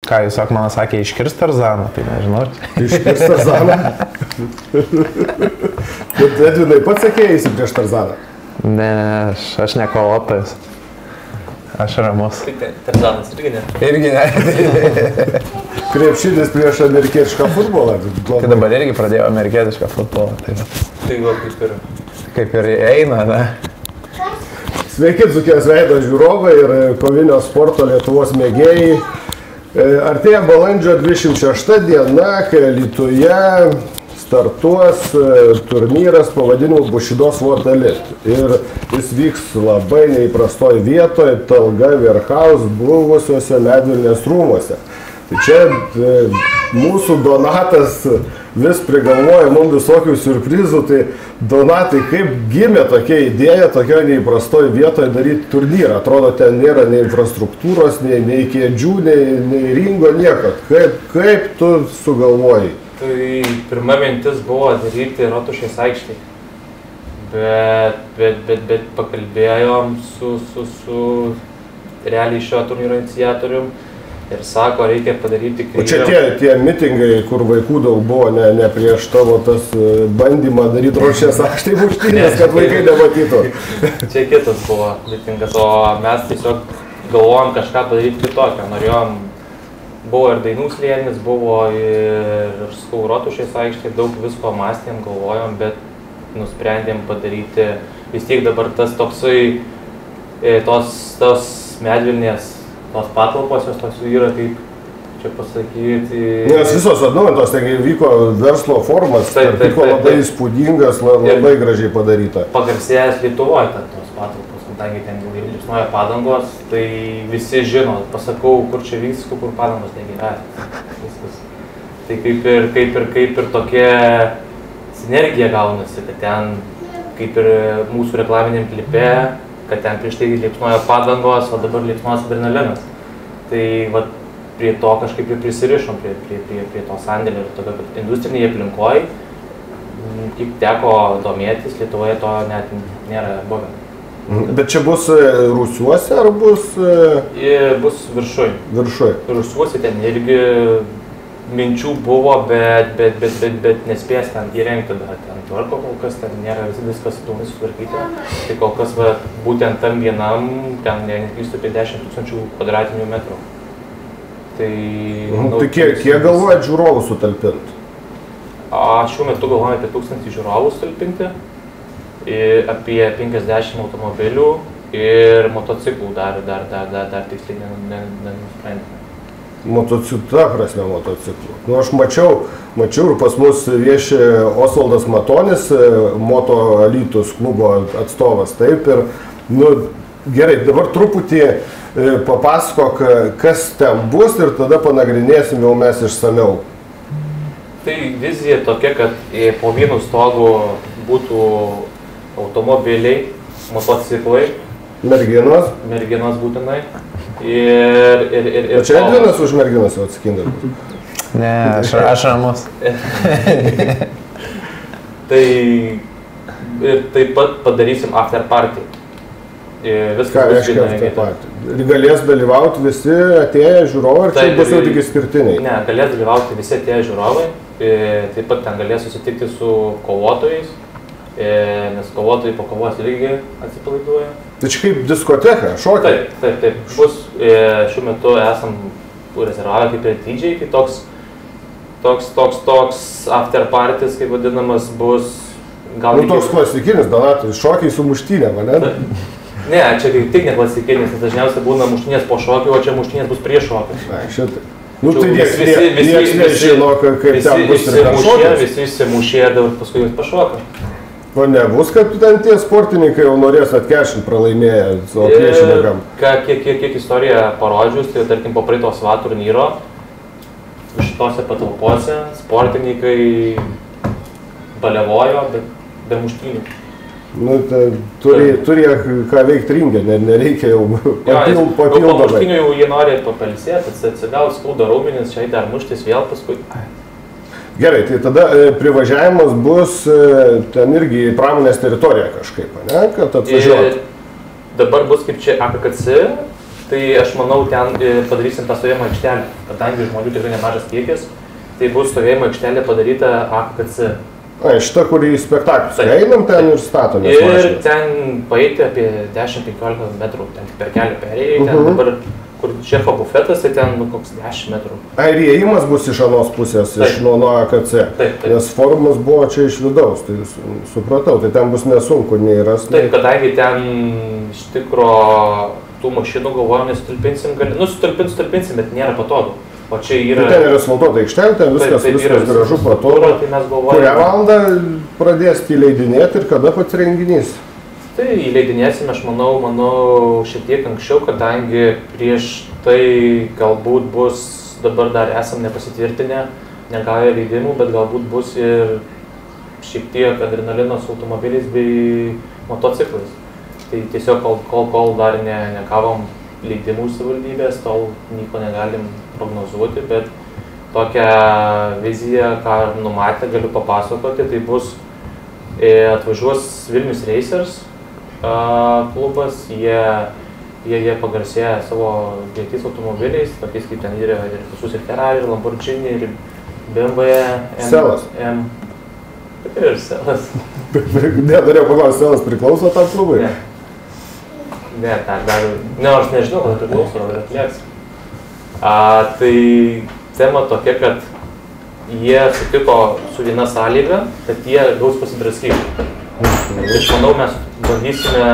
Ką jūs sak, man sakė, iškirst Tarzaną, tai nežinau. Iškirst Tarzaną? Bet Edvinai pats sakėjai prieš Tarzaną? Ne, aš ne kovotojas. Aš ramus. Tarzanas irgi ne. Irgi ne. Krepšinis prieš amerikietišką futbolą. Tai dabar irgi pradėjau amerikietišką futbolą. Tai va, kaip ir eina, ne? Sveiki, Dzūkijos veido žiūrovai ir kovinio sporto Lietuvos mėgėjai. Artėja balandžio 26 diena, kai Alytuje startuos turnyras pavadinimu Bushido Sword Elite. Ir jis vyks labai neįprastoj vietoje, Talga Warehouse buvusiuose Medvilnės rūmuose. Tai čia mūsų Donatas vis prigalvoja mums visokių siurprizų, tai Donatai, kaip gimė tokia idėja, tokio neįprastoje vietoje daryti turnyrą? Atrodo, ten nėra nei infrastruktūros, nei kėdžių, nei ringo, nieko. Kaip tu sugalvojai? Tai pirma mintis buvo daryti Rotušės aikštėje. Bet pakalbėjom su realiai šio turnyro iniciatorium. Ir sako, reikia padaryti kryžių. O čia tie mitingai, kur vaikų daug buvo, ne prieš tavo tas bandymą daryti Rotušės aikštėje muštynės, kad vaikai nematytų. Čia kitas buvo mitingas, o mes tiesiog galvojom kažką padaryti kitokio. Norėjom, buvo ir Dainų slėnis, buvo ir Rotušės aikštėje, daug visko mąstėm, galvojom, bet nusprendėm padaryti vis tiek dabar tas toksai, tos Medvilnės. Tos patalpos, jos toks yra, kaip čia pasakyti... Nes visos atnaujintos, taigi vyko verslo formas, vyko labai įspūdingas, labai gražiai padaryta. Pagarsėjęs Lietuvoje tos patalpos, kadangi ten liepsnoja padangos, tai visi žino, pasakau, kur čia vyks, kur padangos negyvena. Viskas. Tai kaip ir tokia sinergija gaunasi, kad ten, kaip ir mūsų reklaminiam klipe, kad ten prieš tai liepsnoja padangos, o dabar liepsnojas adrenalinas. Tai va, prie to kažkaip ir prisirišom, prie to sandėlio ir tokio, kad industrinėje aplinkoje, kiek teko domėtis, Lietuvoje to net nėra buvę. Bet čia bus rūsiuose ar bus... Bus viršuj. Viršuj. Rūsiuose ten irgi minčių buvo, bet nespės ten įrengti dar ten tvarko, kol kas ten nėra viskas pilnai sutvarkyti. Tai kol kas va, būtent tam vienam, ten neklystu apie 10 000 kvadratinių metrų. Tai... Tai kiek galvojat žiūrovų sutalpinti? Šiuo metu galvojame apie 1000 žiūrovų sutalpinti, apie 50 automobilių ir motociklų dar tiksliai nenusprendėme. Motocikla prasme motociklų. Nu, aš mačiau ir pas mus vieši Osvaldas Matonis, Moto Alytus klubo atstovas, taip, ir, nu, gerai, dabar truputį papasakok, kas ten bus ir tada panagrinėsim jau mes išsamiau. Tai vizija tokia, kad po vienu stogu būtų automobiliai, motociklai. Merginos būtinai. Ir čia Edvinas už merginas jau atsakingas bus? Ne, aš ramus. Tai ir taip pat padarysim after party. Ką reiškia after party? Galės dalyvauti visi atėję žiūrovai, ar čia bus jau tik išskirtiniai? Ne, galės dalyvauti visi atėję žiūrovai. Taip pat ten galės susitikti su kovotojais, nes kovotojai po kovos irgi atsipalaiduoja. Tai čia kaip diskoteka, šokiai? Taip. Bus, šiuo metu esam rezervavę kaip ir DJ, tai toks after parties, kaip vadinamas, bus gal... Nu, toks klasikinis, Donatai, šokiai su muštynė, ne? Ne, čia kaip tik ne klasikinis, nes dažniausiai būna muštynės po šokio, o čia muštynės bus prie šokio. Na, šitai. Nu, tai nieks nežino, kaip ten bus ir ten šokis. Visi įsimušė ir dabar paskui jums pašoka. O nebus, kad ten tie sportininkai jau norės atkešinti pralaimėję savo priešininkam? Kiek istorija parodžius, tai tarkim po praeito SVA turnyro, šitose patalpose sportininkai balevojo, bet be muštynių. Nu, tai turi ką veikti ringę, nereikia jau papildomai. Po muštynių jau jie nori papalsėti, atsigaus skauda raumenis, čia dar muštis vėl paskui. Gerai, tai tada privažiavimas bus ten irgi pramonės teritorija kažkaip, ne, kad atvažiuotų? Dabar bus kaip čia AKKC Tai aš manau, ten padarysim tą stovėjimo aikštelę, kadangi žmonių tikrai nemažas kiekis, tai bus stovėjimo aikštelė padaryta AKC. Šitą, kurį į spektaklius einam ten ir statomės. Ir ten paeiti apie 10-15 metrų, ten per kelią perėjai, ten dabar, kur šefo bufetas, tai ten koks 10 metrų. Ir įėjimas bus iš anos pusės, iš nuo AKC. Taip. Nes forumas buvo čia iš vidaus, tai supratau, tai ten bus nesunku nei rasti. Taip, kadangi ten iš tikro tų mašinų galvojom nesutalpinsim, sutalpinsim, bet nėra patogu. O čia yra... Ten yra asfaltuota aikštelė, ten viskas gražu, patogu. Kurią valandą pradės įleidinėti ir kada pats renginys? Tai įleidinėsim, aš manau, šiek tiek anksčiau, kadangi prieš tai galbūt bus, dabar dar esam nepasitvirtinę, negavę leidimų, bet galbūt bus ir šiek tiek adrenalino su automobiliais bei motociklais. Tai tiesiog kol dar negavom leidimų savivaldybės, tol nieko negalim prognozuoti, bet tokią viziją, ką numatę, galiu papasakoti, tai bus atvažiuos Vilnius Racers klubas, jie pagarsėja savo greitais automobiliais, tokiais kaip ten yra ir visus ir Ferrari, ir Lamborghini, ir BMW, Selas. Ir Selas. Norėjau paklausti, Selas priklauso tam klubui? Ne, aš nežinau, kada priklauso, bet atlieks. Tai tema tokia, kad jie sutiko su viena sąlyga, kad jie gaus pasidraskyti. Aš manau, mes bandysime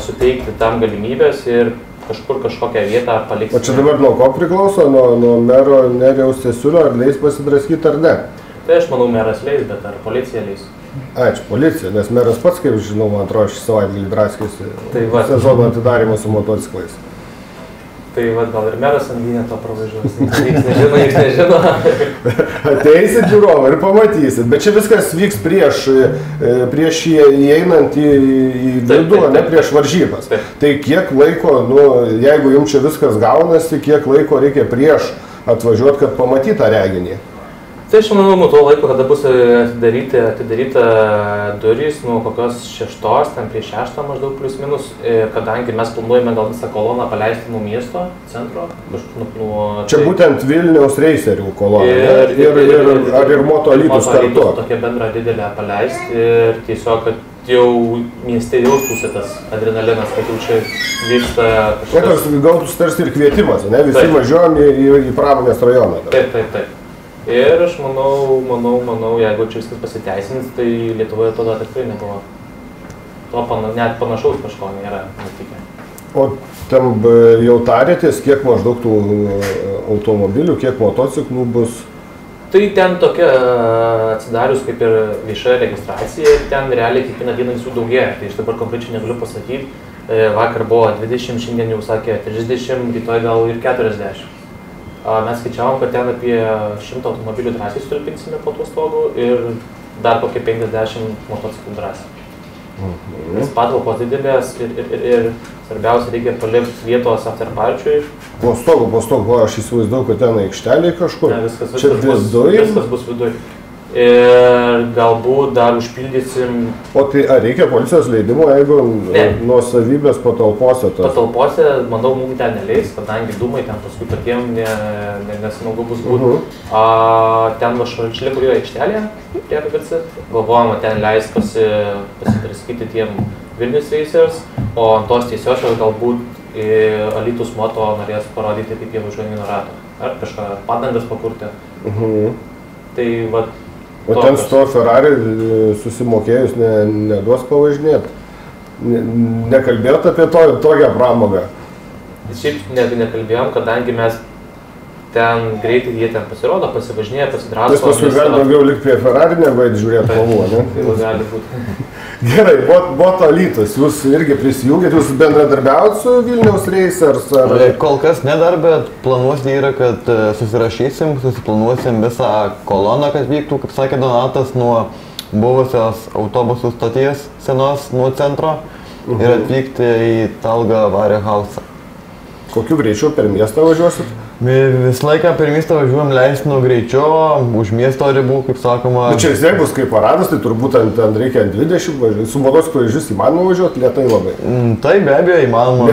suteikti tam galimybės ir kažkur kažkokią vietą paliksime. O čia dabar nuo ko priklauso? Nuo mero Nerijaus Cesiulio, ar leis pasidraskyti ar ne? Tai aš manau, meras leis, bet ar policija leis? Čia policija, nes meras pats, kaip žinau, man atrodo, šį savaitgalį draskėsi sezono atidarimą su motociklais. Tai gal ir meras ant vieneto pravažiuos, nieks nežino. Ateisit žiūrovą ir pamatysit, bet čia viskas vyks prieš įeinant į vidų, ne prieš varžybas. Tai kiek laiko, jeigu jums čia viskas gaunasi, kiek laiko reikia prieš atvažiuoti, kad pamatytą reginį? Tai aš manau, nuo to laiko, kada bus atidaryta durys, nuo kokios 6, ten prieš 6 maždaug plius minus, kadangi mes planuojame gal visą koloną paleisti nuo miesto centro. Čia būtent Vilniaus Racerių kolona, ir Moto Alytus kartu. Tokia bendra didelė paleisti ir tiesiog, kad jau mieste jaustųsi tas adrenalinas, kad jau čia vyksta kažkas. Gal tarsi ir kvietimas, ne? Visi važiuojam į pramonės rajoną. Taip. Ir aš manau, jeigu čia viskas pasiteisins, tai Lietuvoje to dar tikrai nebuvo. Net panašaus kažko nėra nutikę. O tam jau tarėtės, kiek maždaug tų automobilių, kiek motociklų bus? Tai ten tokia atsidarius kaip ir vieša registracija, ten realiai kiekvieną dieną visų daugėja. Tai aš dabar konkrečiai negaliu pasakyti. Vakar buvo 20, šiandien jau sakė 30, rytoj gal ir 40. Mes skaičiavom, kad ten apie 100 automobilių drąsiai sutalpinsime po tuo stogu ir dar kokie 50 motociklų drąsiai. Nes patalpos didelės ir svarbiausia reikia palikti vietos afterparčiui. Po stogu, aš įsivaizduoju, kad ten aikšteliai kažkur. Ne, viskas bus viduj. Ir galbūt dar užpildysim... O tai ar reikia policijos leidimo, jeigu nuosavybės patalpose? Patalpose, manau, mums ten neleis, kadangi dūmai ten paskui patiem nesmaugu bus būti. Ten va šalčilė, kur yra aikštelė, prie AKC, galvojama ten leis pasidraskyti tiem Vilnius Racers, o ant tos tiesiosios galbūt Alytus Moto norės parodyti, kaip jie važiuoja vieno rato. Ar kažką padangas pakurti. Tai va... O ten su to Ferrari susimokėjus neduos pavažinėti? Nekalbėjot apie tokią pramogą? Šiaip nekalbėjom, kadangi mes ten greitai jie ten pasirodo, pasivažinėja, pasidrasko. Vis paskui gali daugiau likti prie Ferrari, negu žiūrėti kovų, ne? Tai gali būti. Gerai, Moto Alytus, jūs irgi prisijungėt, jūs bendradarbiaujat su Vilniaus Racers? Kol kas nedar, bet planuose yra, kad susiplanuosim visą koloną, kad vyktų, kaip sakė Donatas, nuo buvusios autobusų stoties senos nuo centro ir atvykti į Talgą Vario Hausą. Kokiu greičiu per miestą važiuosit? Visą laiką per miestą važiuojam leistinu greičiu, už miesto ribų, kaip sakoma. Bet čia vis tiek bus kaip paradas, tai turbūt ten reikia 20 važiuoti. Su motociklu iš įmanoma važiuoti lietai labai. Taip, be abejo, įmanoma.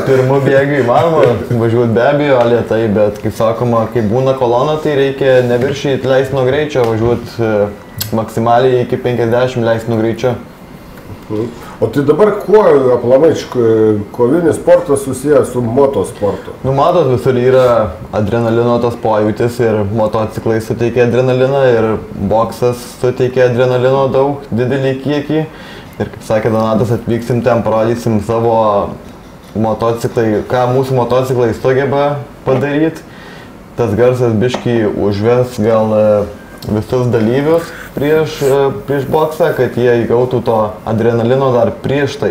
Pirmų bėgių įmanoma važiuoti be abejo lietai, bet kaip sakoma, kai būna kolona, tai reikia neviršyti leistino greičio, važiuoti maksimaliai iki 50 leistino greičio. O tai dabar kuo aplamai kovinis sportas susijęs su motosportu? Nu, matot, visur yra adrenalino tas pojūtis ir motociklai suteikia adrenaliną ir boksas suteikia adrenalino daug, didelį kiekį. Ir kaip sakė Donatas, atvyksim ten, parodysim savo motociklai, ką mūsų motociklai sugeba padaryti. Tas garsas biškį užves gal visus dalyvius prieš boksą, kad jie įgautų to adrenalino dar prieš tai.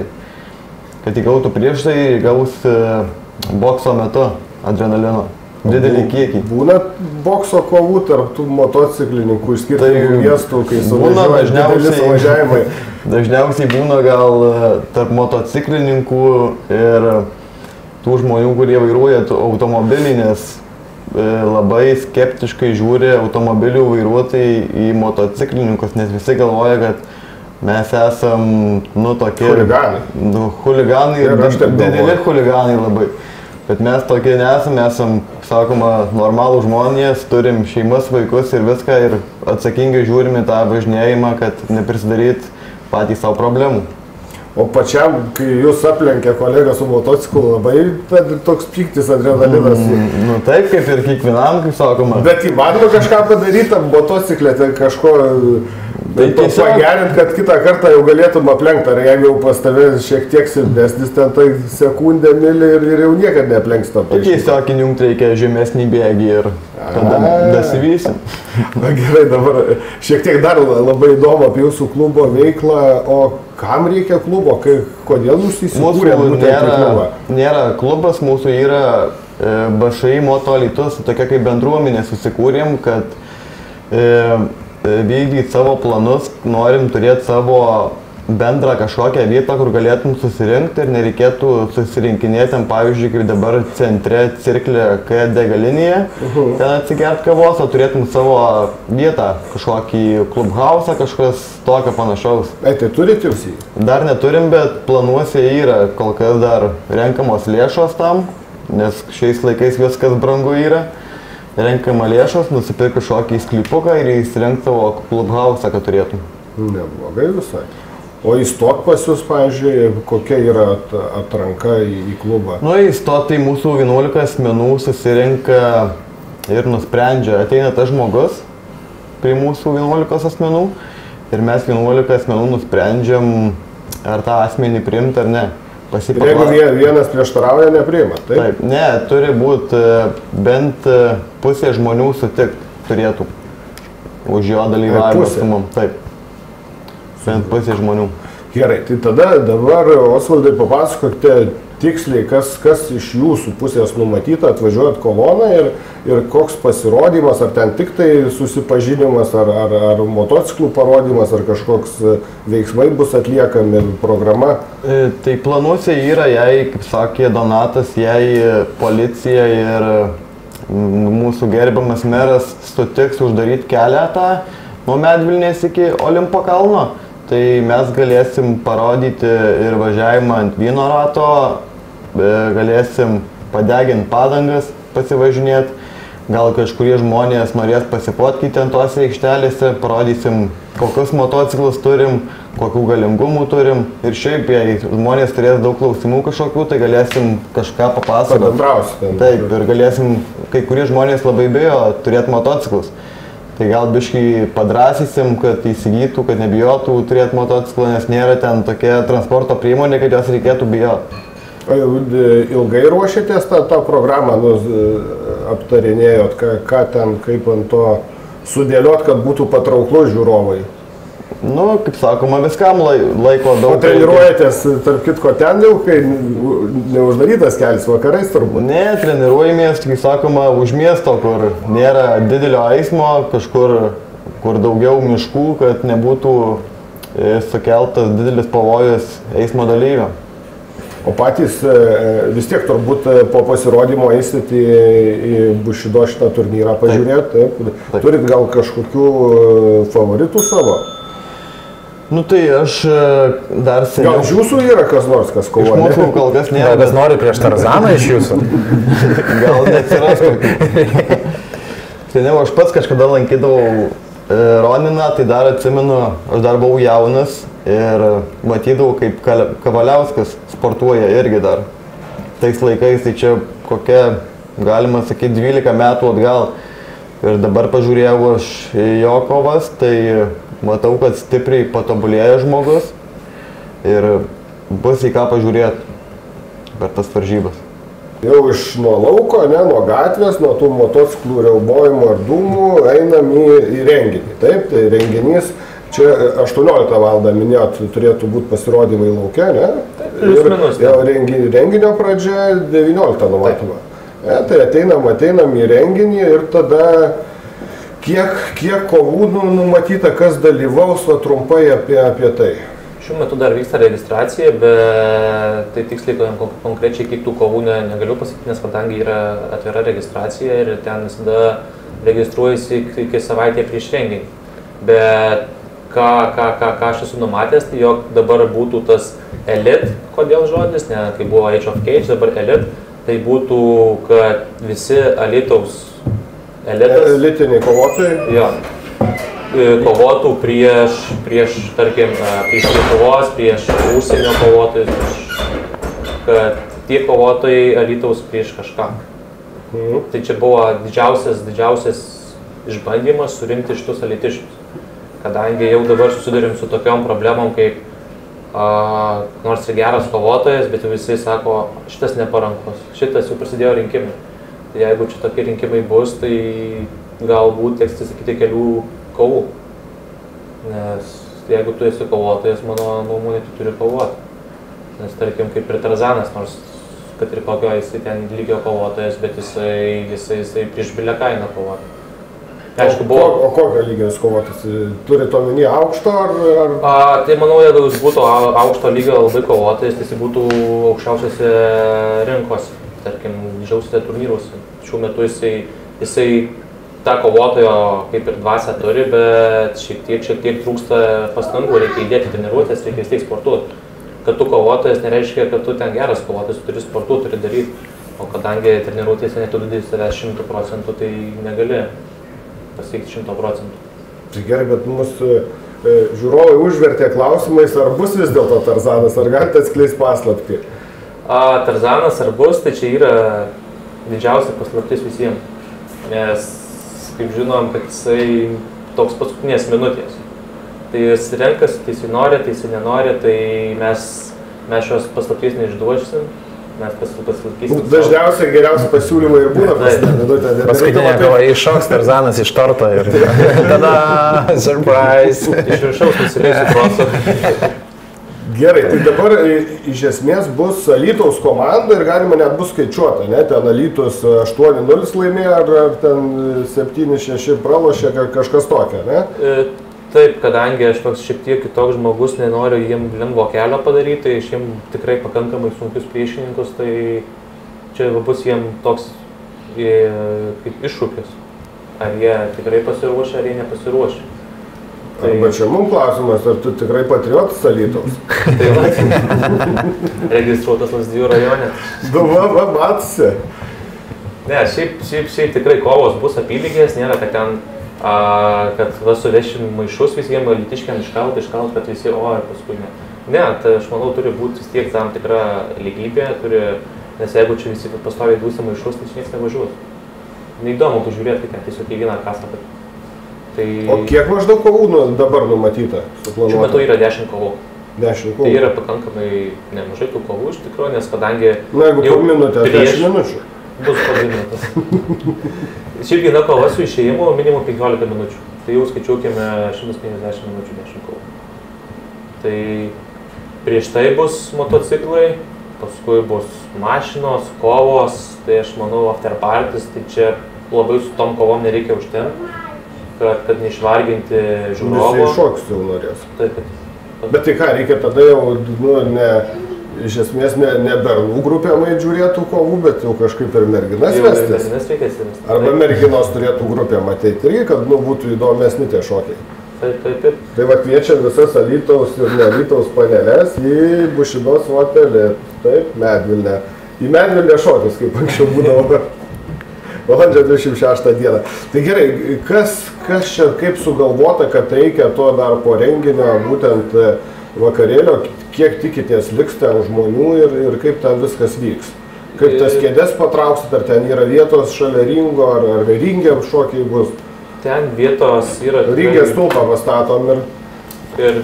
Kad įgautų prieš tai, įgaus bokso metu adrenalino. Didelį kiekį. Būna bokso kovų tarp tų motociklininkų iš skirtingų miestų, kai suvažiuoja dideli suvažiavimai. Dažniausiai būna gal tarp motociklininkų ir tų žmonių, kurie vairuoja automobilį, nes labai skeptiškai žiūri automobilių vairuotojai į motociklininkus, nes visi galvoja, kad mes esam, tokie... Chuliganai. Chuliganai ir dideli chuliganai labai. Bet mes tokie nesame, esam, sakoma, normalų žmonės, turim šeimas, vaikus ir viską ir atsakingai žiūrime tą važinėjimą, kad neprisidaryt patys savo problemų. O pačiam, kai jūs aplenkia kolega su motociklu, labai toks pyktis, adrenalinas. Taip, kaip ir kiekvienam, kaip sakoma. Bet įmanoma kažką padaryti tam motociklė, tai kažko pagerinti, kad kitą kartą jau galėtum aplenkti, ar jeigu jau pas tave šiek tiek silpnesnis, ten tai sekundę milį ir jau niekad neaplenks tą paaiškinį. Tiesiog įjungti reikia žemesnį bėgį ir tada dasivysim. Na gerai, dabar šiek tiek dar labai įdomu apie jūsų klubo veiklą, o kam reikia klubo, kodėl jūs įsikūrėte būtent klubą? Nėra klubas, mūsų yra BŠI Moto Alytus, tokia kaip bendruomenė susikūrėm, kad vykdyti savo planus, norim turėti savo bendrą kažkokią vietą, kur galėtum susirinkti ir nereikėtų susirinkinėti, pavyzdžiui, kaip dabar centre cirklė K degalinėje, ten atsigert kavos, o turėtum savo vietą, kažkokį klubhausą, kažkas tokio panašaus. Tai turite jūs jį? Dar neturim, bet planuose yra, kol kas dar renkamos lėšos tam, nes šiais laikais viskas brangu yra. Renkama lėšos, nusipirk kažkokį sklypuką ir įsirengt savo klubhausą, kad turėtum. Neblogai visai. O įstot pas jūs, pavyzdžiui, kokia yra atranka į klubą? Įstot tai mūsų 11 asmenų susirenka ir nusprendžia, ateina tas žmogus prie mūsų 11 asmenų ir mes 11 asmenų nusprendžiam, ar tą asmenį priimti ar ne. Ir jeigu vienas prieštarauja, nepriima, taip? Taip, ne, turi būti bent pusė žmonių sutikti turėtų už jo dalyvavimą su mum. Taip. Bent pusė žmonių. Gerai, tai tada dabar, Osvaldai, papasakokite tiksliai, kas iš jūsų pusės numatyta atvažiuojat koloną ir koks pasirodymas, ar ten tik tai susipažinimas, ar motociklų parodymas, ar kažkoks veiksmai bus atliekami, programa. Tai planuose yra, jei, kaip sakė Donatas, jei policija ir mūsų gerbiamas meras sutiks uždaryti kelią tą nuo Medvilnės iki Olimpo kalno, tai mes galėsim parodyti ir važiavimą ant vieno rato, galėsim padeginti padangas, pasivažinėti, gal kažkurie žmonės norės pasifotkyti ant tose aikštelėse, parodysim, kokius motociklus turim, kokių galingumų turim ir šiaip, jei žmonės turės daug klausimų kažkokių, tai galėsim kažką papasakoti. Pabendrausim. Taip, ir galėsim, kai kurie žmonės labai bijo turėti motociklus. Tai gal biškai padrasysim, kad įsigytų, kad nebijotų turėti motociklą, nes nėra ten tokia transporto priemonė, kad jos reikėtų bijoti. Ilgai ruošėtės tą programą, aptarinėjot, ką ten, kaip ant to sudėliot, kad būtų patrauklus žiūrovai? Kaip sakoma, viskam laiko daug. O treniruojatės, tarp kitko, ten jau, kai neuždarytas kelias vakarais turbūt? Ne, treniruojamės, kaip sakoma, už miesto, kur nėra didelio eismo, kažkur, kur daugiau miškų, kad nebūtų sukeltas didelis pavojus eismo dalyvių. O patys vis tiek turbūt po pasirodymo eisite į Bushido šitą turnyrą pažiūrėti. Taip. Turit gal kažkokių favoritų savo? Nu tai aš dar seniau... Gal iš jūsų yra kas nors, kas kovoja? Iš mūsų kol kas nėra. Gal kas nori prieš Tarzaną iš jūsų? Gal neatsiras tokių. Seniau aš pats kažkada lankydavau Roniną, tai dar atsimenu, aš dar buvau jaunas ir matydavau, kaip Kavaliauskas sportuoja irgi dar. Tais laikais, tai čia kokia, galima sakyti, 12 metų atgal. Ir dabar pažiūrėjau aš jo kovas, tai matau, kad stipriai patobulėja žmogus ir bus į ką pažiūrėti per tas varžybas. Jau iš nuo lauko, nuo gatvės, nuo tų motociklų riaubojimų ar dūmų einam į renginį. Taip, tai renginys, čia 18 valandą minėjot, turėtų būti pasirodymai lauke, ne? Plius minus. Jau renginio pradžia 19 numatoma. Tai ateinam į renginį ir tada kiek kovų numatyta, kas dalyvaus, trumpai apie tai. Šiuo metu dar vyksta registracija, bet tai tiksliai konkrečiai kiek tų kovų negaliu pasakyti, nes kadangi yra atvira registracija ir ten visada registruojasi iki savaitę prieš renginį. Bet ką aš esu numatęs, tai jog dabar būtų tas elite, kodėl žodis, ne kai buvo Age of Cage, dabar elite, tai būtų, kad visi Alytaus elitas... Elitiniai kovotojai? Jo. Kovotų prieš tarkim, prieš Lietuvos, prieš užsienio kovotojus, kad tie kovotojai Alytaus prieš kažką. Tai čia buvo didžiausias išbandymas surinkti šitus alytiškius. Kadangi jau dabar susidurim su tokiom problemom, kaip nors ir geras kovotojas, bet jau visi sako, šitas neparankus, šitas jau prasidėjo rinkimai. Tai jeigu čia tokie rinkimai bus, tai galbūt teks atsisakyti kelių kovų. Nes jeigu tu esi kovotojas, mano nuomonė, tu turi kovoti. Nes tarkim, kaip ir Tarzanas, nors kad ir kokio jisai ten lygio kovotojas, bet jisai prieš bilę kainą kovoti. Aišku, buvo... O kokio lygio jis kovotas? Turite omeny aukšto ar... Tai manau, jeigu jis būtų aukšto lygio labai kovotojas, tai jis būtų aukščiausiose rinkose, tarkim, didžiausiose turnyruose. Šiuo metu jisai tą kovotojo kaip ir dvasią turi, bet šiek tiek trūksta pastangų, reikia įdėti treniruotės, reikia vis tiek sportuoti. Kad tu kovotojas nereiškia, kad tu ten geras kovotojas, tu turi sportuoti, turi daryti. O kadangi treniruotėse netudedi savęs 100%, tai negali pasiekti 100%. Tai gerai, bet mūsų žiūrovai užvertė klausimais, ar bus vis dėlto Tarzanas, ar galite atskleisti paslaptį? Tarzanas ar bus, tai čia yra didžiausia paslaptis visiems. Nes, kaip žinom, kad jisai toks paskutinės minutės. Tai jis renkasi, tai jisai nori, tai jisai nenori, tai mes šios paslapties neišduošim. Mes pasilaikysim. Dažniausiai geriausi pasiūlymai ir būna minutę. Paskutinė kova iššoks Tarzanas iš torto ir tada surprise. Iš viršaus nusileisiu procesą. Gerai, tai dabar iš esmės bus Alytaus komanda ir galima net bus skaičiuota, ne? Ten Alytus 8-0 laimėjo ar ten 7-6 pralošė, kažkas tokia, ne? Taip, kadangi aš toks šiek tiek kitoks žmogus, nenoriu jiems lengvo kelio padaryti, tai iš jiems tikrai pakankamai sunkius priešininkus, tai čia bus jiems toks kaip iššūkis. Ar jie tikrai pasiruošia, ar jie nepasiruošia. Tai... Arba čia mums klausimas, ar tu tikrai patriotas Alytaus? Tai va, registruotas Lazdijų rajone. Matosi. Ne, šiaip tikrai kovos bus apylygės, nėra, kad ten kad suvešim maišus visiems alytiškiam iškalt, kad visi, ir paskui ne. Ne, tai aš manau, turi būti vis tiek tam tikra lygybė, nes jeigu čia visi pastoviai dūsi maišus, tai čia nieks nevažiuos. Neįdomu pažiūrėti, kad tiesiog į vieną kasą. Tai... O kiek maždaug kovų dabar numatyta? Šiuo metu yra 10 kovų. 10 kovų. Tai yra pakankamai nemažai tų kovų iš tikrųjų, nes kadangi... Na, jeigu po minutę, 10 minučių. Bus po minutės. Šiaip viena kova su išėjimu minimum 15 minučių. Tai jau skaičiuokime 150 minučių 10 kovų. Tai prieš tai bus motociklai, paskui bus mašinos, kovos, tai aš manau afterpartis, tai čia labai su tom kovom nereikia užtemti, kad neišvarginti žiūrovo. Visi šoks jau norės. Taip. Bet tai ką, reikia tada jau, iš esmės ne bernų grupė mait žiūrėtų kovų, bet jau kažkaip ir merginas vestis. Arba merginos turėtų grupė matyti irgi, kad būtų įdomesni tie šokiai. Taip. Tai va kviečiam visas Alytaus ir ne Alytaus panelės į Bušidos hotelį, taip, Medvilnę. Į Medvilnę šokis, kaip anksčiau būdavo. Balandžio 26 dieną. Tai gerai, kas čia kaip sugalvota, kad reikia to dar po renginio, būtent vakarėlio, kiek tikitės liks ten žmonių ir kaip ten viskas vyks? Kaip tas kėdės patrauksit, ar ten yra vietos šalia ringo, ar ringiam šokiai bus? Ten vietos yra... Ringės stulpą pastatom ir...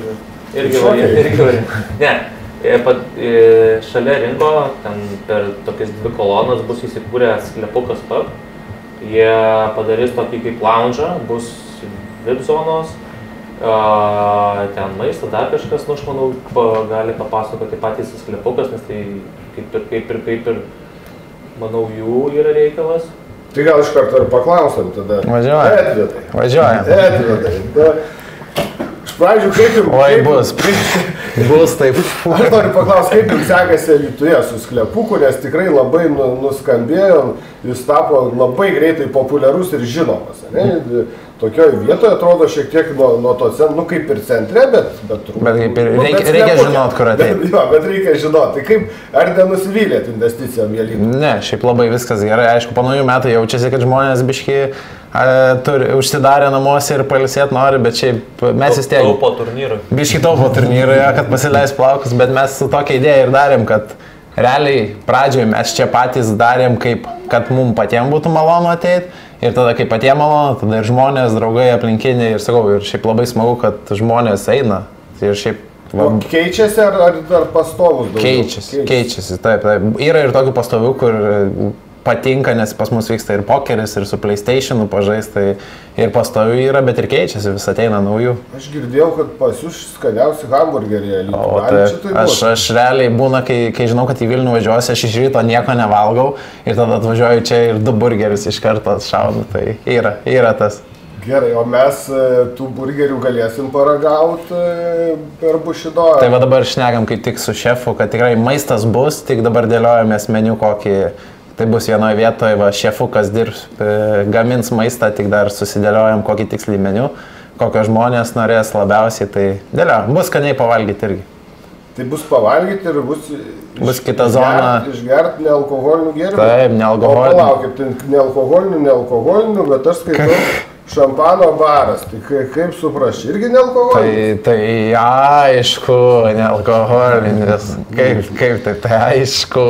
Ne, šalia ringo, ten per tokias 2 kolonas bus įsikūręs sklepukas pub. Jie padarys tokį kaip lounge'ą, bus VIP zonos, ten maistą, dar kažkas, aš manau, gali papasakoti patys sklepukas, nes tai kaip ir, manau, jų yra reikalas. Tai gal iš karto ir paklausom tada. Važiuojam. Edvydai. Iš pradžių, kaip jums... Oi, bus taip. Aš noriu paklausti, kaip jums sekasi Alytuje su sklepuku, nes tikrai labai nuskambėjo, jis tapo labai greitai populiarus ir žinomas. Tokioje vietoje atrodo šiek tiek nuo to centro, kaip ir centre, bet trūkų. Bet kaip ir reikia žinot, kur ateiti. Jo, bet reikia žinot. Tai kaip, ar nenusivylėt investicijom į Alytų? Ne, šiaip labai viskas gerai. Aišku, po naujų metų jaučiasi, kad žmonės biški užsidarę namuose ir pailsėti nori, bet šiaip mes vis tiek... Taupo turnyrui. Biški taupo turnyrui, kad pasileis plaukus, bet mes su tokia idėja ir darėm, kad realiai pradžioje mes čia patys darėm, kad mums patiems būtų malonu ateiti. Ir tada, kai patiems malonu, tada ir žmonės, draugai, aplinkiniai ir sakau, ir šiaip labai smagu, kad žmonės eina. Ir šiaip... Keičiasi ar pastovus daugiau? Keičiasi, taip. Yra ir tokių pastovių, kur patinka, nes pas mus vyksta ir pokeris, ir su PlayStation'u pažaistai, ir pastovių yra, bet ir keičiasi, vis ateina naujų. Aš girdėjau, kad pas jūs skaniausi hamburgeriai Alytuje. Aš realiai būna, kai žinau, kad į Vilnių važiuosiu, aš iš ryto nieko nevalgau ir tada atvažiuoju čia ir 2 burgerius iš karto šaunu, tai yra tas. Gerai, o mes tų burgerių galėsim paragauti per Bušido. Tai va dabar šnekam kaip tik su šefu, kad tikrai maistas bus, tik dabar dėliojamės meniu kokį. Tai bus vienoje vietoje, šefukas dirbs, gamins maistą, tik dar susidėliojam kokį tikslį meniu, kokio žmonės norės labiausiai, tai dėliojam, bus skaniai pavalgyti irgi. Tai bus pavalgyti ir bus kita zona. Išgerti nealkoholinių gėrimų? Taip, nealkoholinių. O palaukit, tai nealkoholinių, bet aš skaitau šampano baras, tai kaip supraši, irgi nealkoholinis? Tai aišku, nealkoholinis, kaip tai aišku.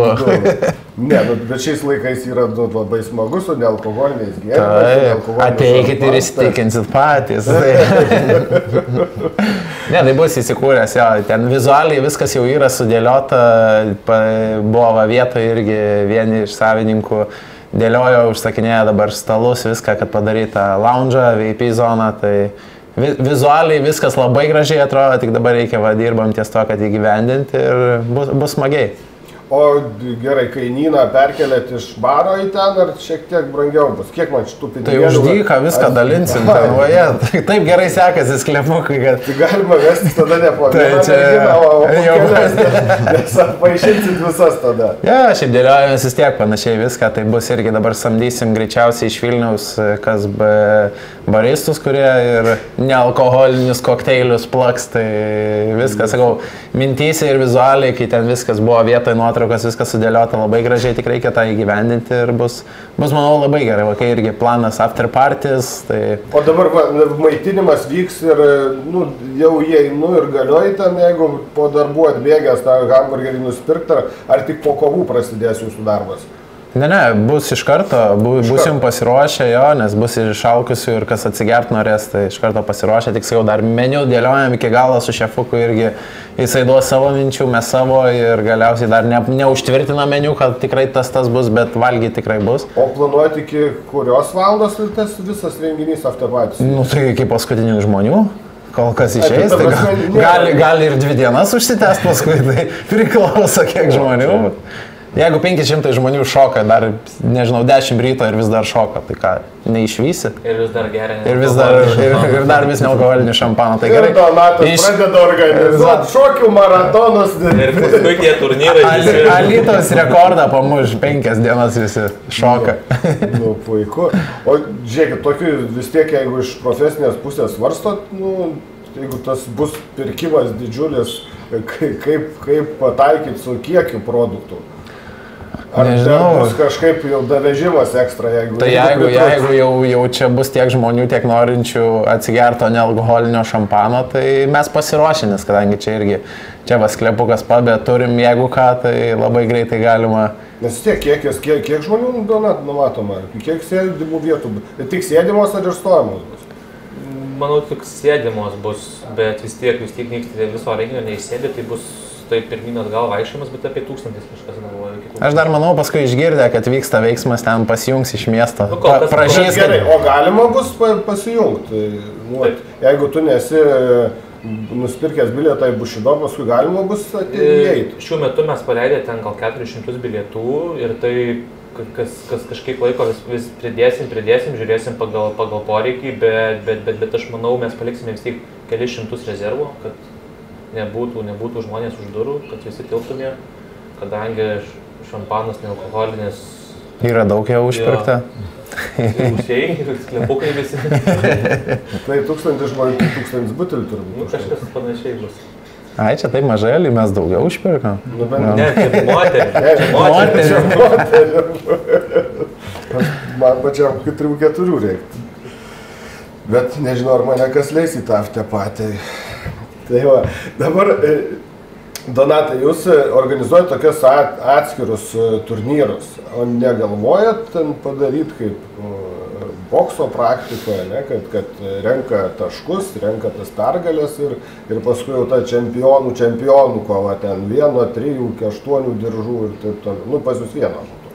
Ne, bet šiais laikais yra labai smagu su nealkoholiniais gėrimais. Ateikit ir įsitikinsit patys. Ne, tai bus įsikūręs, jo, ten vizualiai viskas jau yra sudėliota, buvo vietoje irgi vieni iš savininkų dėliojo, užsakinėja dabar stalus, viską, kad padaryta lounge'ą, VIP zoną, tai vizualiai viskas labai gražiai atrodo, tik dabar reikia dirbam ties to, kad įgyvendinti ir bus smagiai. O gerai, kainyną perkelėt iš baro į ten, ar šiek tiek brangiau bus? Kiek man šitų pinigėlių? Tai už dyką viską dalinsim ten, vaje. Taip gerai sekasi sklepukai, kad... Tai galima vestis tada ne po vieną merginą, o po kelias, nes paaišinsit visas tada. Ja, šiaip dėliojamės vis tiek panašiai viską, tai bus irgi dabar samdysim greičiausiai iš Vilniaus, kas baristus, kurie ir nealkoholinius kokteilius plaks, tai viskas, sakau, mintyse ir vizualiai, kai ten viskas buvo vietoje nuotraukas, viskas sudėliota labai gražiai, tik reikia tą įgyvendinti ir bus manau, labai gerai, kai irgi planas after parties. Tai... O dabar maitinimas vyks ir jau įeinu ir galioji ten, jeigu po darbų atbėgęs tą hamburgerį nusipirkt, ar tik po kovų prasidės jūsų darbas? Ne, bus iš karto, bus jums pasiruošę, jo, nes bus ir išalkusių ir kas atsigert norės, tai iš karto pasiruošę, tik sakau, dar meniu dėliojam iki galo su šefuku irgi, jisai duos savo minčių, mes savo ir galiausiai dar neužtvirtina meniu, kad tikrai tas bus, bet valgyti tikrai bus. O planuoti iki kurios valandos tas visas renginys afterparties? Tai iki paskutinių žmonių. Kol kas išeis, tai gali ir 2 dienas užsitęst paskui, tai priklauso kiek žmonių. Jeigu 500 žmonių šoka, dar, nežinau, 10 ryto ir vis dar šoka, tai ką, neišvysi? Ir vis dar geria. Ir dar vis nealkoholinį šampaną, tai gerai. Ir Donatas pradeda organizuoti šokių maratonus. Ir paskui tie turnyrai. Alytaus rekordą pamuš 5 dienas visi šoka. Nu, puiku. O žiūrėkit, tokiu vis tiek, jeigu iš profesinės pusės svarstot, nu, jeigu tas bus pirkimas didžiulis, kaip pataikyti su kiekiu produktų? Ar bus kažkaip jau davežimas ekstra, jeigu... Tai jeigu jau čia bus tiek žmonių, tiek norinčių atsigerto nealkoholinio šampano, tai mes pasiruošę, nes kadangi čia irgi, čia vas sklepukas pabė, turim jeigu ką, tai labai greitai galima... Nes tiek, kiek žmonių numatoma, kiek sėdimų vietų, tik sėdimos ar ir stojamos bus? Manau, tik sėdimos bus, bet vis tiek nykstė viso renginio neįsėdė, tai bus tai pirmyn atgal vaikščiojimas, bet apie 1000 kažkas galvoja. Aš dar manau, paskui išgirdę, kad vyksta veiksmas, ten pasijungs iš miesto. Nu, prašys, gerai, o galima bus pasijungti. Nu, jeigu tu nesi nusipirkęs bilietą į Bushido, paskui galima bus įeiti. Šiuo metu mes paleidę ten gal 400 bilietų ir tai kas kažkiek laiko vis pridėsim, žiūrėsim pagal poreikį, bet aš manau, mes paliksime vis tiek kelius šimtus rezervų, kad nebūtų žmonės už durų, kad visi tilptumė, kadangi šampanas nealkoholinis... Yra daug jau užpirkta. Rūsiai, sklepukai visi. Tai 1000 žmonių, 1000 butelių turbūt. Nu, kažkas panašiai bus. Ai, čia taip mažai, mes daugiau užpirkam. Ne, čia moterį. Man pačiam 3-4 reiktų. Bet nežinau, ar mane kas leis į tą patį. Tai va, dabar, Donatai, jūs organizuojate tokius atskirus turnyrus, o negalvojat ten padaryti kaip bokso praktikoje, ne? Kad renka taškus, renka tas pergalės ir paskui jau ta čempionų kova ten 1, 3, 8 diržų ir taip toliau. Nu, pas jūs vieno būtų,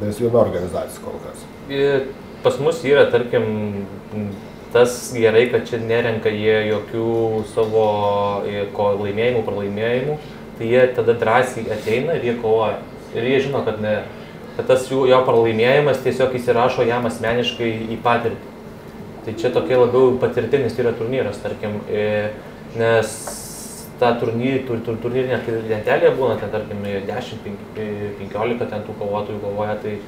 nes viena organizacija kol kas. Pas mus yra, tarkim, tas gerai, kad čia nerenka jie jokių savo laimėjimų, pralaimėjimų, tai jie tada drąsiai ateina ir jie kovoja. Ir jie žino, kad tas jo pralaimėjimas tiesiog įsirašo jam asmeniškai į patirtį. Tai čia tokia labiau patirtinis yra turnyras, tarkim, nes ta turnyrinė lentelė būna, ten, tarkim, 10-15 ten tų kovotojų kovoja, tai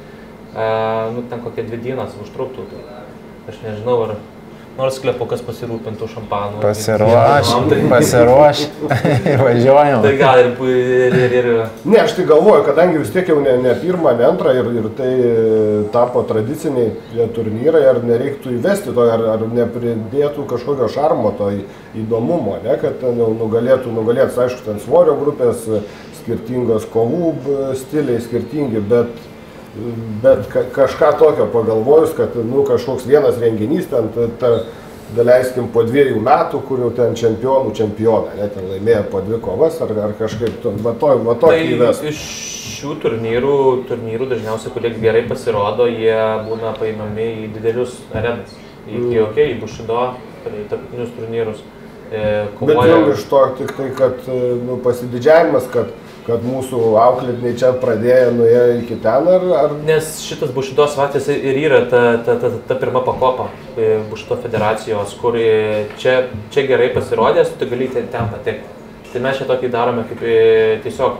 ten kokie 2 dienas užtruktų. Aš nežinau, ar nors sklepukas pasirūpintų šampanu. Pasiruoš, važiuojam. Tai gal ir... Ne, aš tai galvoju, kadangi vis tiek jau ne pirmą, ne antrą ir tai tapo tradiciniai turnyrai, ar nereiktų įvesti to, ar nepridėtų kažkokio šarmo, to įdomumo, ne, kad nugalėtų, aišku, ten svorio grupės, skirtingos kovų stiliai skirtingi, bet kažką tokio pagalvojus, kad kažkoks vienas renginys, ten, daleiskim, po 2 metų, kur jau ten čempioną, ne, ten laimėjo po 2 kovas, ar kažkaip tokį įvest. Tai iš šių turnyrų dažniausiai, kurie gerai pasirodo, jie būna paimami į didelius arenas, į Bushido, tarptautinius turnyrus. Bet jau iš to tik tai, kad pasididžiavimas, kad mūsų auklėtiniai čia pradėjo, nuėjo iki ten, ar... Nes šitas Bushido svatis ir yra ta pirma pakopa Bushido federacijos, kur čia gerai pasirodęs, tu gali ten patekti. Tai mes čia tokį darome, kaip tiesiog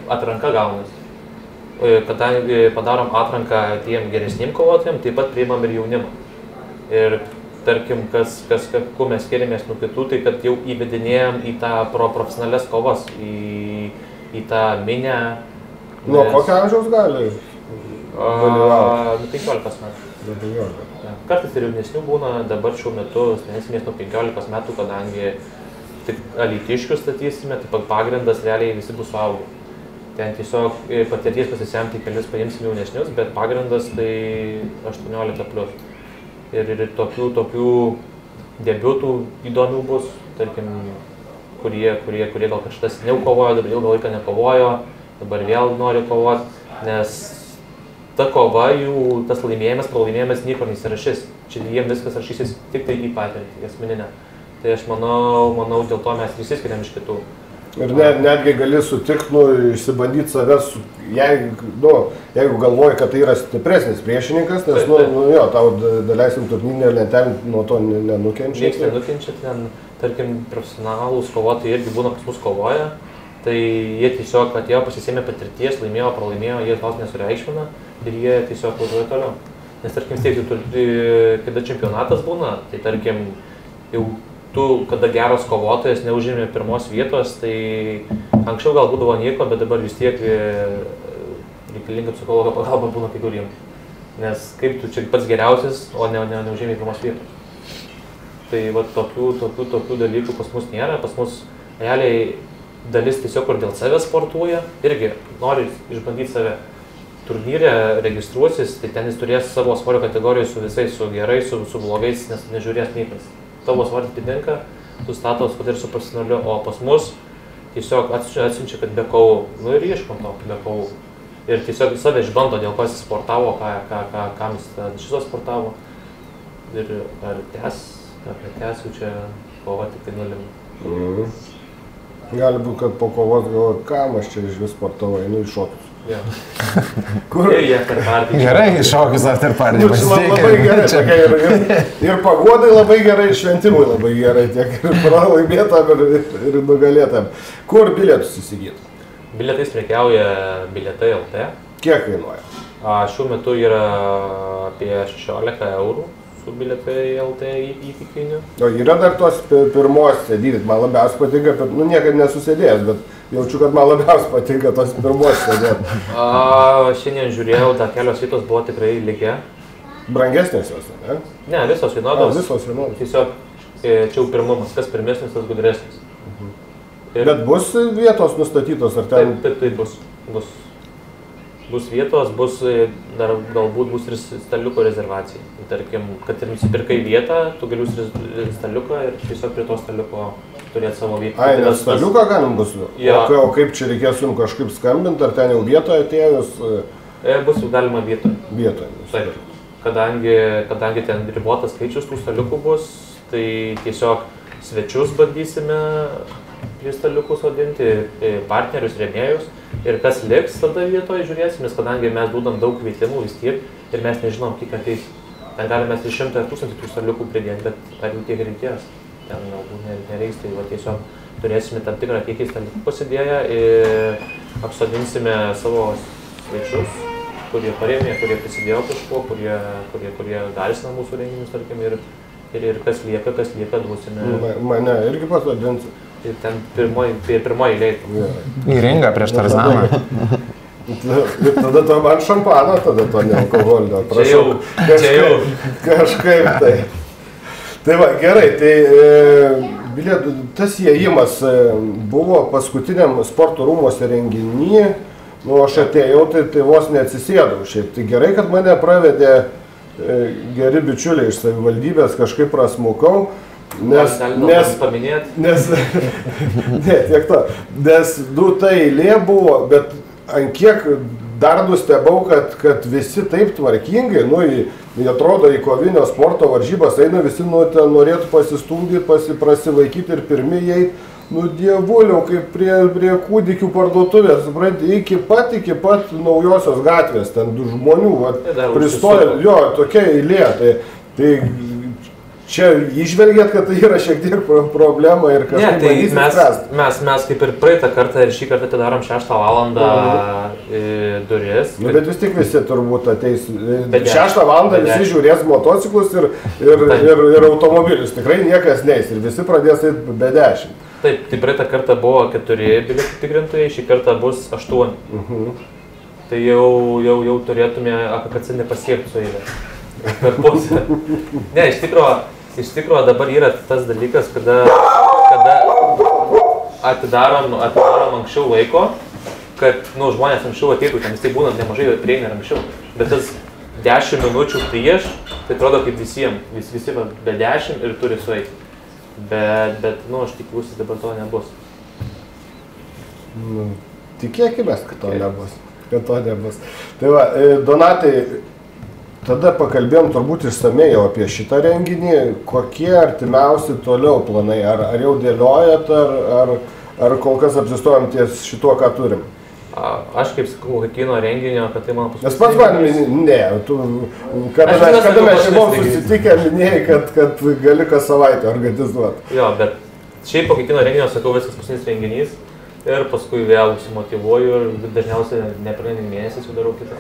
atranka gaunasi. Kadangi padarom atranką tiem geresniem kovotojim, taip pat priimam ir jaunimą. Ir tarkim, kuo mes skiriamės nuo kitų, tai kad jau įvedinėjom į tą profesionalias kovas, į tą minę. Nuo kokio amžiaus gali dalyvauti? 15 metų. Kartais ir jaunesnių būna, dabar šiuo metu stengiamės nuo 15 metų, kadangi tik alytiškius statysime, taip pat pagrindas realiai visi bus suaugę. Ten tiesiog patirties pasisemti kelis paimsim jaunesnius, bet pagrindas tai 18+. Ir tokių debiutų įdomių bus, tarkim, kurie gal kažkas seniau kovojo, dabar ilgą laiką nekovojo, dabar vėl nori kovoti, nes ta kova jų, tas pralaimėjimas niekur neįsirašys. Čia jiem viskas rašysis tik tai į patirtį, asmeninę. Tai aš manau, dėl to mes visi skiriam iš kitų. Ir netgi gali sutikti, išsibandyti savęs, jeigu galvoji, kad tai yra stipresnis priešininkas, nes, jo, tau daleisim turnyrinę lentelę, nuo to nenukenčia. Niekas nenukenčia, ten, tarkim, profesionalūs kovotojai irgi būna pas mus kovoja, tai jie tiesiog atėjo, pasisėmė patirties, laimėjo, pralaimėjo, jie tos nesureikšmina ir jie tiesiog važiuoja toliau. Nes, tarkim, kada čempionatas būna, tai, tarkim, jau tu, kada geras kovotojas neužėmė pirmos vietos, tai anksčiau gal būdavo nieko, bet dabar vis tiek reikalinga psichologo pagalba būna kai kuriem. Nes kaip tu čia pats geriausias, o neužėmė pirmos vietos. Tai va, tokių dalykų pas mus nėra. Pas mus realiai dalis tiesiog kur dėl savęs sportuoja, irgi nori išbandyti save. Turnyre registruosis, tai ten jis turės savo svorio kategorijų su visais, su gerais, su blogais, nes nežiūrės niekas. Tavo svarį atitinka, tu statos ir su profesionaliu, o pas mus tiesiog atsiunčia, kad be kovų, ir ieškom to be kovų. Ir tiesiog save išbando, dėl ko jis sportavo, kam jis šito sportavo. Ir ar tęs jau čia kova tik tai nulim. Gali būti, kad po kovos galvoju, kam aš čia iš vis sportavau, einu į šokius. Ja. Kur? Ir jie per partį. Gerai, šokius ar partį. Labai gerai, ir pagodai labai gerai, ir šventimui labai gerai, tiek ir pralaimėtam, ir nugalėtam. Kur bilietus įsigyti? Bilietais prekiauja Bilietai LT. Kiek kainuoja? Šiuo metu yra apie 16 eurų su Bilietai LT įtikiniu. O yra dar tos pirmos sėdyti, man labiausiai patinka, bet niekad nesusėdėjęs, bet jaučiu, kad man labiausiai patinka tos pirmos sėdėti. Šiandien žiūrėjau, dar kelios vietos buvo tikrai lygia. Brangesnės jos, ne? Ne, visos vienodos. Visos vienodos. Tiesiog čia jau pirmumas, kas pirmesnis, tas gudresnis. Bet bus vietos nustatytos, ar ten? Taip, bus vietos, dar galbūt bus ir staliuko rezervacija. Tarkim, kad ir nusipirkai vietą, tu gali staliuką ir tiesiog prie to staliuko turėti savo vietą. Ai, nes staliuką galim bus? Ja. O kaip čia reikės jums kažkaip skambinti, ar ten jau vietoje atėjus? Bus jau galima vietoje. Vietoje. Taip. Kadangi ten ribotas skaičius tų staliukų bus, tai tiesiog svečius bandysime prie staliukų sodinti, partnerius, rėmėjus. Ir kas liks tada vietoje žiūrėsim, nes kadangi mes duodam daug kvietimų vis tiek ir mes nežinom, kiek ateis. Ten galime 100 000 tų staliukų pridėti, bet ar jau tiek reikės. Ten galbūt nereiks, tai va, tiesiog turėsime tam tikrą kiekį staliukų pasidėję ir apsodinsime savo svečius, kurie parėmė, kurie prisidėjo kažko, kurie garsina mūsų renginius, tarkim, ir kas lieka duosime. Mane irgi pasodinsi. Ir ten pirmoji eilė. Į ringą prieš Tarzaną. Ir tada to man šampano, tada to nealkoholinio. Prašau, čia jau. Kažkaip tai. Tai va, gerai, tai tas įėjimas buvo paskutiniam sporto rūmose renginyje. Nu, aš atėjau, tai vos neatsisėdau šiaip. Tai gerai, kad mane pravedė geri bičiuliai iš savivaldybės, kažkaip prasmukau. Nes, ta eilė buvo, bet ant kiek dar nustebau, kad visi taip tvarkingai, atrodo į kovinio sporto varžybas eina, visi ten norėtų pasistumdyti, prasivaikyti ir pirmi jai, dievuliau, kaip prie kūdikių parduotuvės, supranti, iki pat naujosios gatvės, ten du žmonių, pristoja, jo, tokia eilė, tai čia išvelgėt, kad tai yra šiek tiek problema ir kažkaip bandysit spręsti. Mes kaip ir praeitą kartą ir šį kartą atidarom 6 valandą duris. Bet vis tik visi turbūt ateis. 6 valandą visi žiūrės motociklus ir automobilius. Tikrai niekas neis ir visi pradės eiti be 10. Taip, tai praeitą kartą buvo 4 bilietų tikrintojai, šį kartą bus 8. Tai jau turėtume AKC nepasiekti su eilė. Per pusę. Ne, iš tikro dabar yra tas dalykas, kada atidarom anksčiau laiko, kad žmonės anksčiau ateitų, ten vis tai būna nemažai prieina ir anksčiau, bet tas 10 minučių prieš, tai atrodo kaip visiems, visi be 10 ir turi sueiti, bet aš tikiuosi dabar to nebus. Tikėkime, kad to nebus. Tai va, Donatai, tada pakalbėjom turbūt išsamei jau apie šitą renginį, kokie artimiausi toliau planai, ar jau dėliojat, ar kol kas apsistojom ties šituo, ką turim? Aš kaip sakau, kino renginio, kad tai man paskui... Nes pats man ne, tu, kada mes čia buvom susitikę, minėjai, kad gali kas savaitę organizuoti. Jo, bet šiaip po kino renginio sakau, viskas paskutinis renginys ir paskui vėl užsimotyvuoju ir dažniausiai nepraeini mėnesį, jau darau kitą.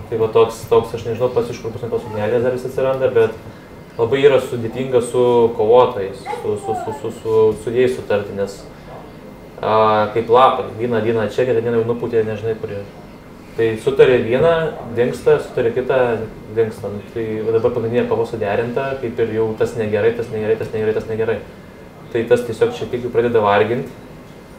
Tai va toks, aš nežinau, pas iš kur tos ugnelės dar vis atsiranda, bet labai yra sudėtinga su kovotojais, su jais sutarti, nes kaip lapai, vieną dieną čia, kitą dieną jau nupūtė, nežinai kur yra. Tai sutarė vieną, dingsta, sutarė kitą, dingsta. Tai dabar pagrindinė kova suderinta, kaip ir jau tas negerai, tas negerai, tas negerai, tas negerai. Tai tas tiesiog šiek tiek jau pradeda varginti.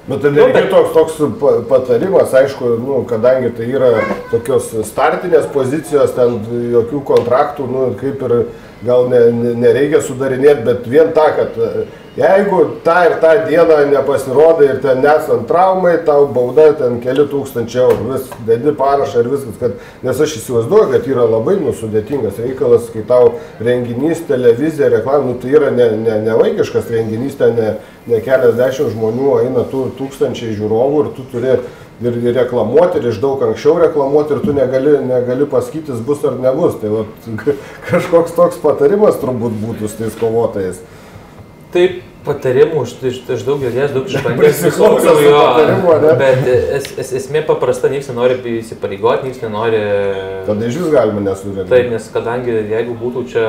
Bet tai irgi toks patarimas, aišku, kadangi tai yra tokios startinės pozicijos, ten jokių kontraktų, kaip ir gal nereikia sudarinėti, bet vien tą, kad jeigu tą ir tą dieną nepasirodai ir ten nesant traumai, tau bauda ten keli tūkstančiai eurų, vis dedi parašą ir viskas, nes aš įsivaizduoju, kad yra labai sudėtingas reikalas, kai tau renginys, televizija, reklama, tai yra ne vaikiškas renginys, ten ne keliasdešimt žmonių, eina tūkstančiai žiūrovų ir tu turi ir reklamuoti, ir iš daug anksčiau reklamuoti, ir tu negali pasakytis bus ar nebus. Tai kažkoks toks patarimas turbūt būtų su tais kovotojais. Taip, patarimų, aš daug girdėjęs, daug išbandęs, bet esmė paprasta, niekas nenori įsipareigoti, niekas nenori... Tada iš vis galima nesudaryti. Taip, nes kadangi jeigu būtų čia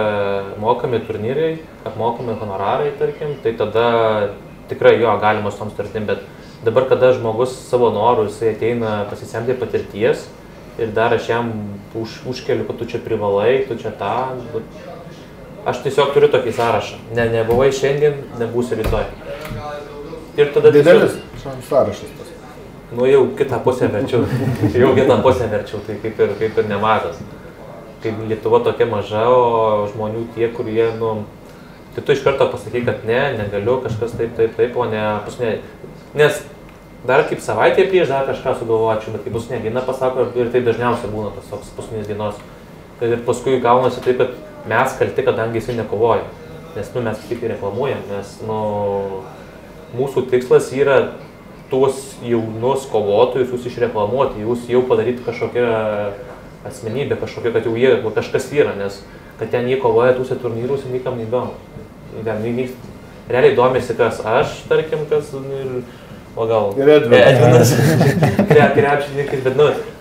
mokami turnyrai, apmokami honorarai, tarkim, tai tada tikrai jo galima su tom sutartim, bet dabar, kada žmogus savo norų, jisai ateina pasisemti patirties ir dar aš jam užkeliu, kad tu čia privalai, tu čia tą... Aš tiesiog turiu tokį sąrašą. Nebuvai šiandien, nebūsi rytoj. Ir tada didelis sąrašas tas. Jau kitą pusę verčiau. Tai kaip ir nemažas. Kaip Lietuva tokia maža, o žmonių tie, kurie, tai tu iš karto pasakai, kad negaliu, kažkas taip, o ne paskutinė. Nes dar kaip savaitė prieš dar kažką sugalvočiau, bet kaip paskutinė diena pasako ir tai dažniausiai būna tas toks paskutinės dienos. Ir paskui gaunasi taip, kad mes kalti, kadangi jisai nekovoja, nes mes tik reklamuojam, nes mūsų tikslas yra tuos jaunus kovotojus jūs išreklamuoti, jūs jau padaryti kažkokią asmenybę, kažkokią, kad jau jie kažkas yra, nes kad ten jie kovoja tuose turnyrus ir niekam neįdomu. Realiai domisi, kas aš, tarkim, kas o gal Edvinas. Krepšininkas, bet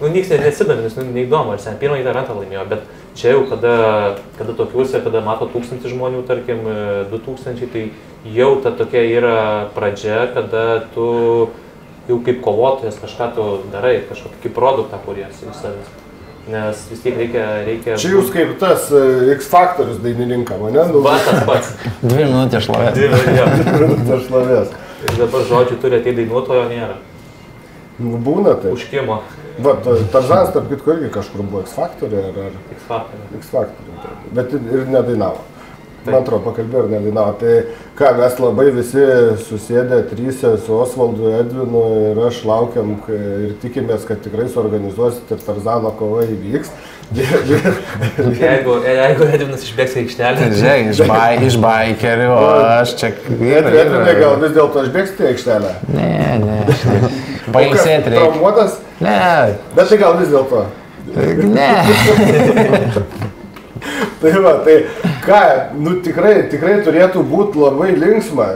nieks nesidomi, nes neįdomu, ar sen pirmą į tą rantą laimėjo, bet čia jau, kada tokiuose, kada mato 1000 žmonių, tarkim, 2000, tai jau ta tokia yra pradžia, kada tu jau kaip kovotojas kažką tu darai, kažkokį produktą kuriesi iš savęs. Nes vis tiek reikia... Čia jūs kaip tas X faktorius dainininkam, ne? Tas pats. 2 minutės šlovės. 2 minutės šlovės. Ir dabar žodžių turi ateiti dainuotojo nėra. Būna tai. Užkimo. Tarzanas, tarp kitko, irgi kažkur buvo X faktoriuje ar... X faktoriuje. Bet ir nedainavo. Man atrodo, pakalbėjo ir nedainavo. Tai ką, mes labai visi susėdę trysia su Osvaldu, Edvinu ir aš laukiam ir tikimės, kad tikrai suorganizuosit ir Tarzano kova įvyks. Jeigu Edvinas išbėgs į aikštelę. Žiūrėk, iš baikerių, o aš čia... Edvinai, gal vis dėlto išbėgsite į aikštelę? Ne. Pailsėti reikia. Traumuotas? Ne. Bet tai gal vis dėlto? Ne. Tai va, tai ką, tikrai turėtų būti labai linksma,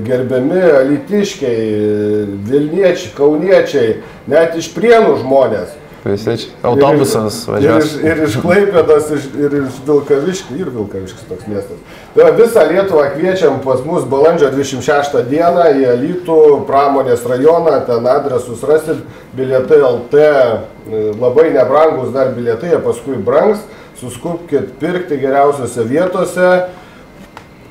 gerbiami alytiškiai, vilniečiai, kauniečiai, net iš Prienų žmonės. Visi čia autobusas važiuos. Ir iš Klaipėdos, ir iš Vilkaviškis toks miestas. Tai visą Lietuvą kviečiam pas mus balandžio 26 dieną į Alytų pramonės rajoną, ten adresus rasit, bilietai LT, labai nebrangus dar bilietai, paskui brangs. Suskubkit pirkti geriausiose vietose,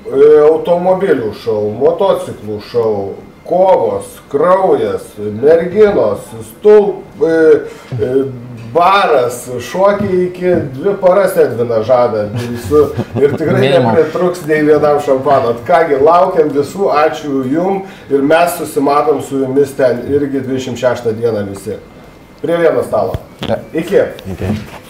automobilių šou, motociklų šou, kovos, kraujas, merginos, baras, šokiai iki 2 paras Edvina žada ir tikrai nepritruks nei vienam šampano. Kągi, laukiam visų, ačiū jum ir mes susimatom su jumis ten irgi 26 dieną visi. Prie vieno stalo. Iki.